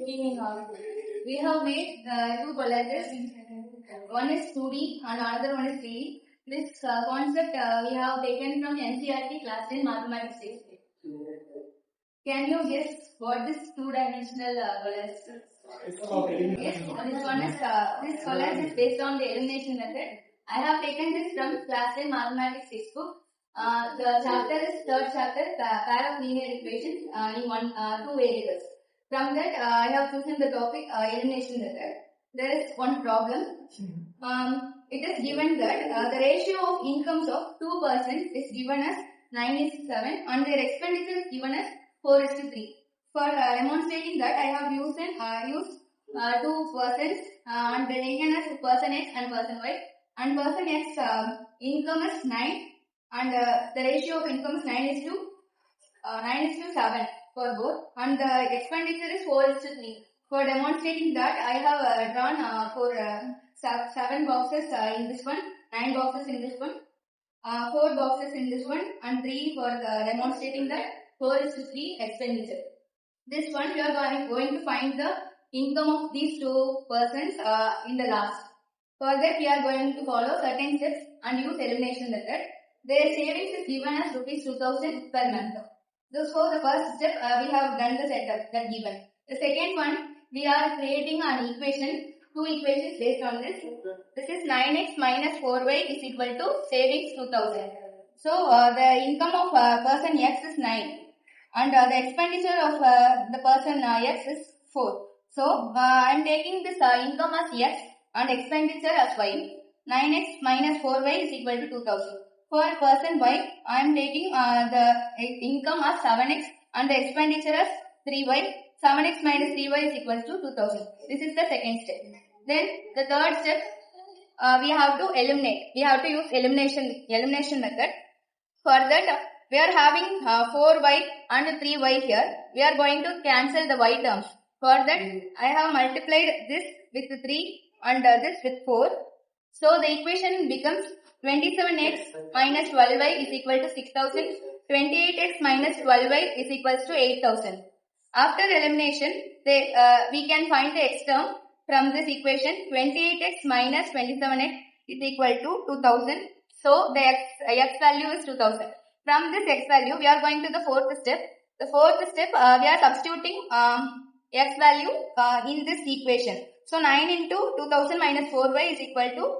Evening all. We have made two collages. One is 2D and another one is 3D. This concept we have taken from NCERT class in mathematics. Can you guess what this two-dimensional collage is? Yes, this collage is based on the elimination method. I have taken this from class in mathematics textbook. The chapter is third chapter, pair of linear equations in two variables. From that, I have chosen the topic elimination method. There is one problem. It is given that the ratio of incomes of two persons is given as 9:7 and their expenditure is given as 4:3. For demonstrating that, I have used two persons and taken as person X and person Y. And person X income is 9 and the ratio of income is 9:7 for both, and the expenditure is 4:3. For demonstrating that, I have drawn for 7 boxes in this one, 9 boxes in this one, 4 boxes in this one, and 3 for demonstrating that 4:3 expenditure. This one we are going to find the income of these two persons in the last. For that, we are going to follow certain steps and use elimination method. Their savings is given as ₹2,000 per month. So for the first step, we have done the setup that given. The second one, we are creating an equation, two equations based on this. This is 9x minus 4y is equal to savings 2,000. So the income of person X is 9 and the expenditure of the person X is 4. So I am taking this income as X and expenditure as Y. 9x minus 4y is equal to 2,000. For person Y, I am taking the income as 7x and the expenditure as 3y. 7x minus 3y is equal to 2,000. This is the second step. Then the third step, we have to eliminate. We have to use elimination method. For that, we are having 4y and 3y here. We are going to cancel the y terms. For that, I have multiplied this with 3 and this with 4. So the equation becomes 27x minus 12y is equal to 6,000. 28x minus 12y is equal to 8,000. After elimination, we can find the x term from this equation. 28x minus 27x is equal to 2,000. So the x value is 2,000. From this x value, we are going to the fourth step. The fourth step, we are substituting x value in this equation. So 9 into 2,000 minus 4y is equal to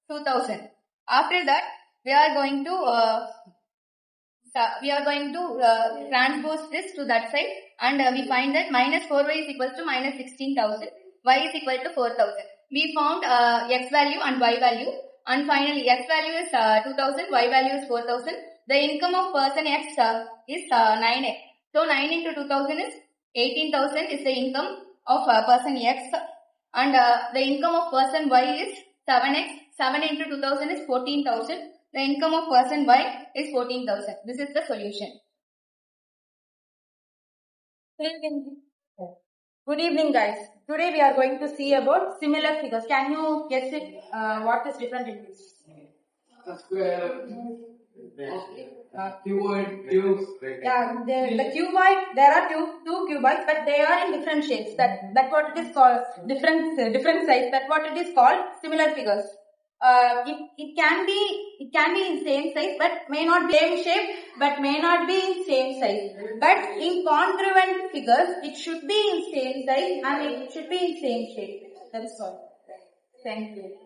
2,000. After that, we are going to transpose this to that side, and we find that minus 4y is equal to minus 16,000. Y is equal to 4,000. We found x value and y value, and finally x value is 2,000, y value is 4,000. The income of person X is 9x. So 9 into 2,000 is 18,000 is the income of person X, and the income of person Y is 7x. 7 into 2,000 is 14,000. The income of person Y is 14,000. This is the solution. Good evening, guys. Today we are going to see about similar figures. Can you guess it? What is different in this? Square. Cuboid, cube. Yeah, the cuboid. There are two cuboids, but they are in different shapes. That what it is called different size. That what it is called similar figures. It can be in same size, but may not be same shape, but may not be in same size. But in congruent figures, it should be in same size and it should be in same shape. That is all. Thank you.